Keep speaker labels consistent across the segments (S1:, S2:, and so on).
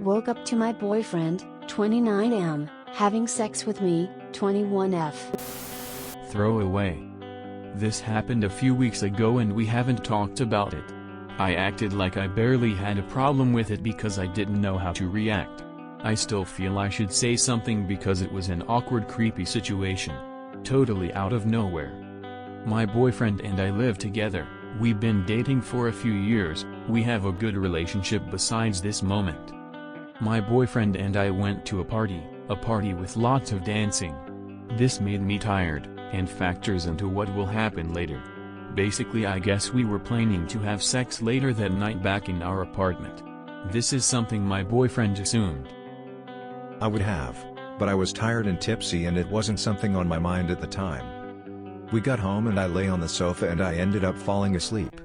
S1: Woke up to my boyfriend, 29M, having sex with me, 21F.
S2: Throw away. This happened a few weeks ago and we haven't talked about it. I acted like I barely had a problem with it because I didn't know how to react. I still feel I should say something because it was an awkward, creepy situation. Totally out of nowhere. My boyfriend and I live together, we've been dating for a few years, we have a good relationship besides this moment. My boyfriend and I went to a party with lots of dancing. This made me tired, and factors into what will happen later. Basically, I guess we were planning to have sex later that night back in our apartment. This is something my boyfriend assumed
S3: I would have, but I was tired and tipsy and it wasn't something on my mind at the time. We got home and I lay on the sofa and I ended up falling asleep.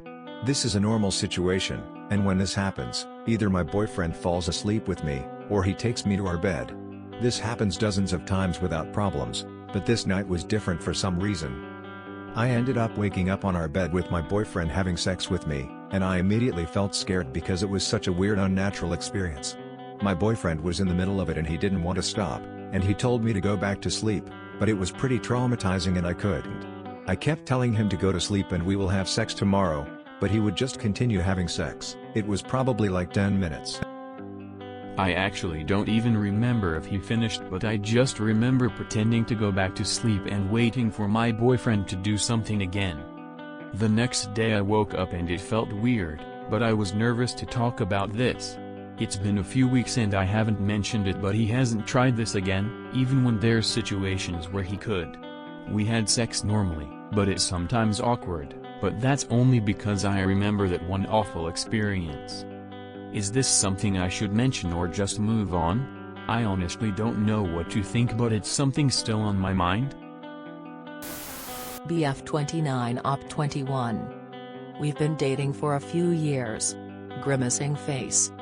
S3: This is a normal situation, and when this happens, either my boyfriend falls asleep with me, or he takes me to our bed. This happens dozens of times without problems, but this night was different for some reason. I ended up waking up on our bed with my boyfriend having sex with me, and I immediately felt scared because it was such a weird, unnatural experience. My boyfriend was in the middle of it and he didn't want to stop, and he told me to go back to sleep, but it was pretty traumatizing and I couldn't. I kept telling him to go to sleep and we will have sex tomorrow, but he would just continue having sex. It was probably like 10 minutes.
S2: I actually don't even remember if he finished, but I just remember pretending to go back to sleep and waiting for my boyfriend to do something again. The next day I woke up and it felt weird, but I was nervous to talk about this. It's been a few weeks and I haven't mentioned it, but he hasn't tried this again, even when there's situations where he could. We had sex normally, but it's sometimes awkward, but that's only because I remember that one awful experience. Is this something I should mention or just move on? I honestly don't know what to think, but it's something still on my mind.
S4: BF29 Op 21. We've been dating for a few years. Grimacing face.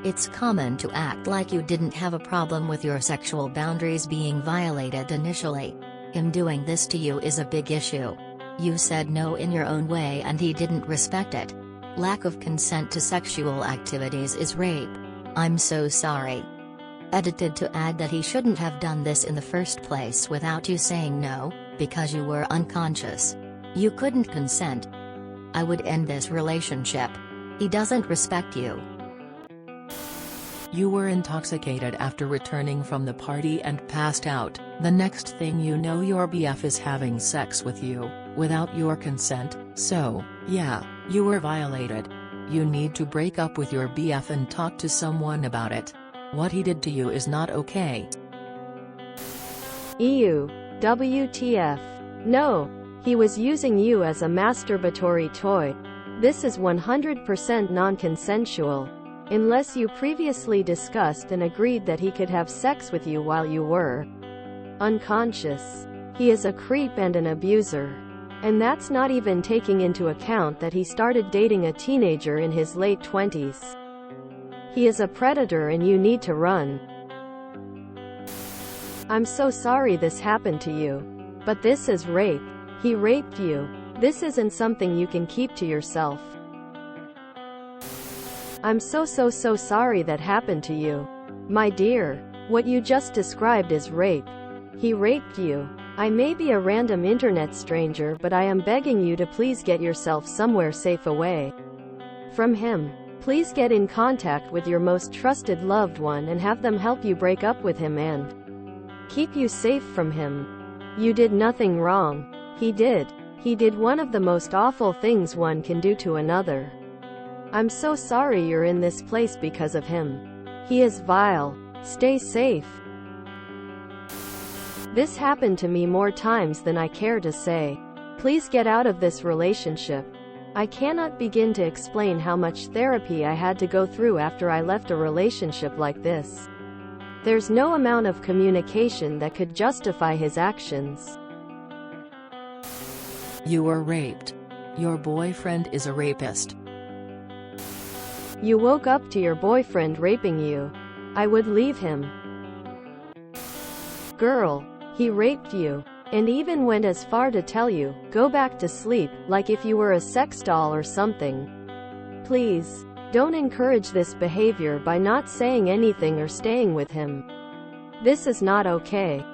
S5: It's common to act like you didn't have a problem with your sexual boundaries being violated initially. Him doing this to you is a big issue. You said no in your own way and he didn't respect it. Lack of consent to sexual activities is rape. I'm so sorry. Edited to add that he shouldn't have done this in the first place without you saying no, because you were unconscious. You couldn't consent. I would end this relationship. He doesn't respect you.
S4: You were intoxicated after returning from the party and passed out. The next thing you know, your BF is having sex with you, without your consent, so, yeah, you were violated. You need to break up with your BF and talk to someone about it. What he did to you is not okay.
S6: EU, WTF. No, he was using you as a masturbatory toy. This is 100% non-consensual. Unless you previously discussed and agreed that he could have sex with you while you were unconscious. He is a creep and an abuser. And that's not even taking into account that he started dating a teenager in his late 20s. He is a predator and you need to run. I'm so sorry this happened to you. But this is rape. He raped you. This isn't something you can keep to yourself. I'm so sorry that happened to you. My dear, what you just described is rape. He raped you. I may be a random internet stranger, but I am begging you to please get yourself somewhere safe away from him. Please get in contact with your most trusted loved one and have them help you break up with him and keep you safe from him. You did nothing wrong. He did. He did one of the most awful things one can do to another. I'm so sorry you're in this place because of him. He is vile. Stay safe. This happened to me more times than I care to say. Please get out of this relationship. I cannot begin to explain how much therapy I had to go through after I left a relationship like this. There's no amount of communication that could justify his actions.
S4: You were raped. Your boyfriend is a rapist.
S6: You woke up to your boyfriend raping you. I would leave him. Girl, he raped you. And even went as far to tell you, go back to sleep, like if you were a sex doll or something. Please. Don't encourage this behavior by not saying anything or staying with him. This is not okay.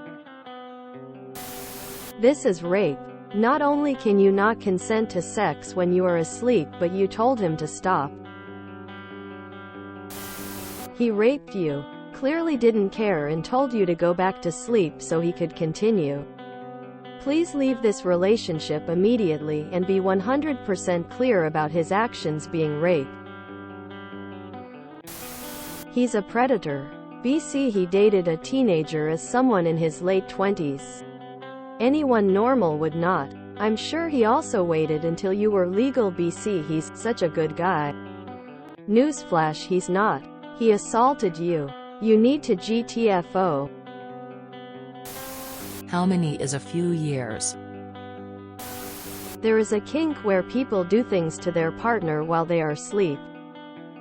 S6: This is rape. Not only can you not consent to sex when you are asleep, but you told him to stop. He raped you, clearly didn't care, and told you to go back to sleep so he could continue. Please leave this relationship immediately and be 100% clear about his actions being rape. He's a predator. BC, he dated a teenager as someone in his late 20s. Anyone normal would not. I'm sure he also waited until you were legal. BC, he's such a good guy. Newsflash, he's not. He assaulted you. You need to GTFO.
S4: How many is a few years?
S6: There is a kink where people do things to their partner while they are asleep.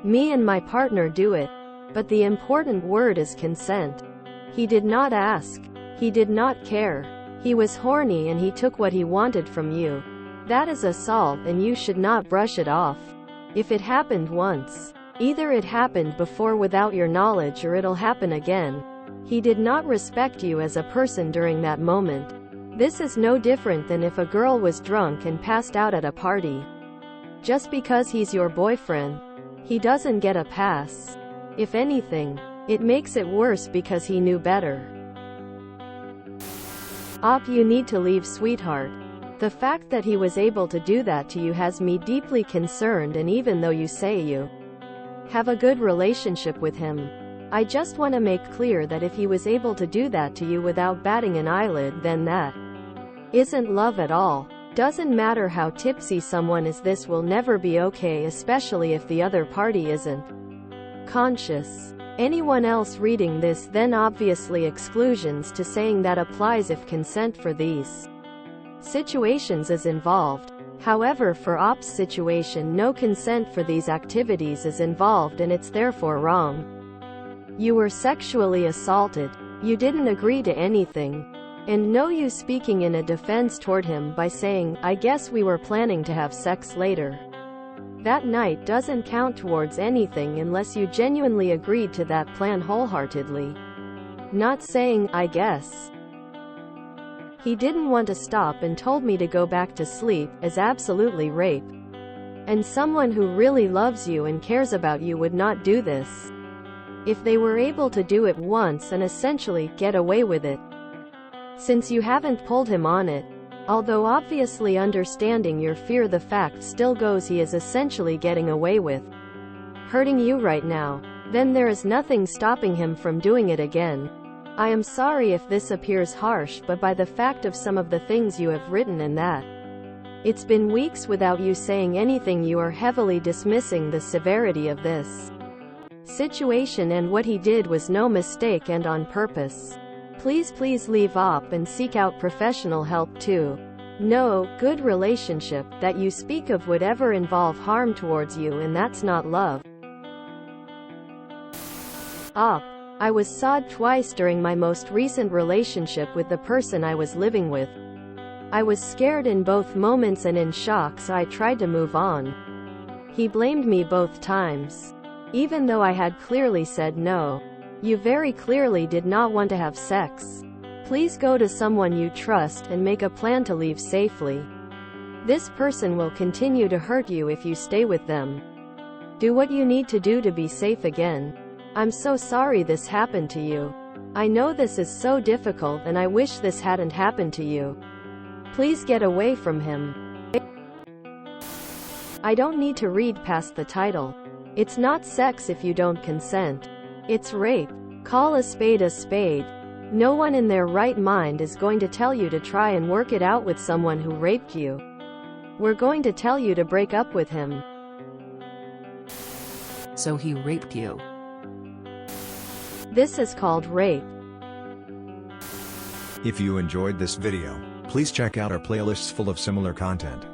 S6: Me and my partner do it. But the important word is consent. He did not ask. He did not care. He was horny and he took what he wanted from you. That is assault and you should not brush it off. If it happened once, either it happened before without your knowledge or it'll happen again. He did not respect you as a person during that moment. This is no different than if a girl was drunk and passed out at a party. Just because he's your boyfriend, he doesn't get a pass. If anything, it makes it worse because he knew better. You need to leave, sweetheart. The fact that he was able to do that to you has me deeply concerned, and even though you say you have a good relationship with him, I just want to make clear that if he was able to do that to you without batting an eyelid, then that isn't love at all. Doesn't matter how tipsy someone is, this will never be okay, especially if the other party isn't conscious. Anyone else reading this, then obviously exclusions to saying that applies if consent for these situations is involved. However, for Op's situation, no consent for these activities is involved and it's therefore wrong. You were sexually assaulted. You didn't agree to anything. And no use speaking in a defense toward him by saying, I guess we were planning to have sex later. That night doesn't count towards anything unless you genuinely agreed to that plan wholeheartedly. Not saying, I guess. He didn't want to stop and told me to go back to sleep, is absolutely rape. And someone who really loves you and cares about you would not do this. If they were able to do it once and essentially get away with it. Since you haven't pulled him on it, although obviously understanding your fear, the fact still goes he is essentially getting away with hurting you right now, then there is nothing stopping him from doing it again. I am sorry if this appears harsh, but by the fact of some of the things you have written and that it's been weeks without you saying anything, you are heavily dismissing the severity of this situation, and what he did was no mistake and on purpose. Please leave Op and seek out professional help too. No good relationship that you speak of would ever involve harm towards you, and that's not love. Op, I was sawed twice during my most recent relationship with the person I was living with. I was scared in both moments and in shock, so I tried to move on. He blamed me both times, even though I had clearly said no. You very clearly did not want to have sex. Please go to someone you trust and make a plan to leave safely. This person will continue to hurt you if you stay with them. Do what you need to do to be safe again. I'm so sorry this happened to you. I know this is so difficult and I wish this hadn't happened to you. Please get away from him. I don't need to read past the title. It's not sex if you don't consent. It's rape. Call a spade a spade. No one in their right mind is going to tell you to try and work it out with someone who raped you. We're going to tell you to break up with him.
S4: So he raped you.
S6: This is called rape.
S3: If you enjoyed this video, please check out our playlists full of similar content.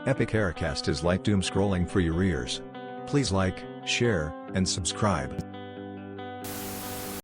S3: Epic Haircast is like doom scrolling for your ears. Please like, share, and subscribe.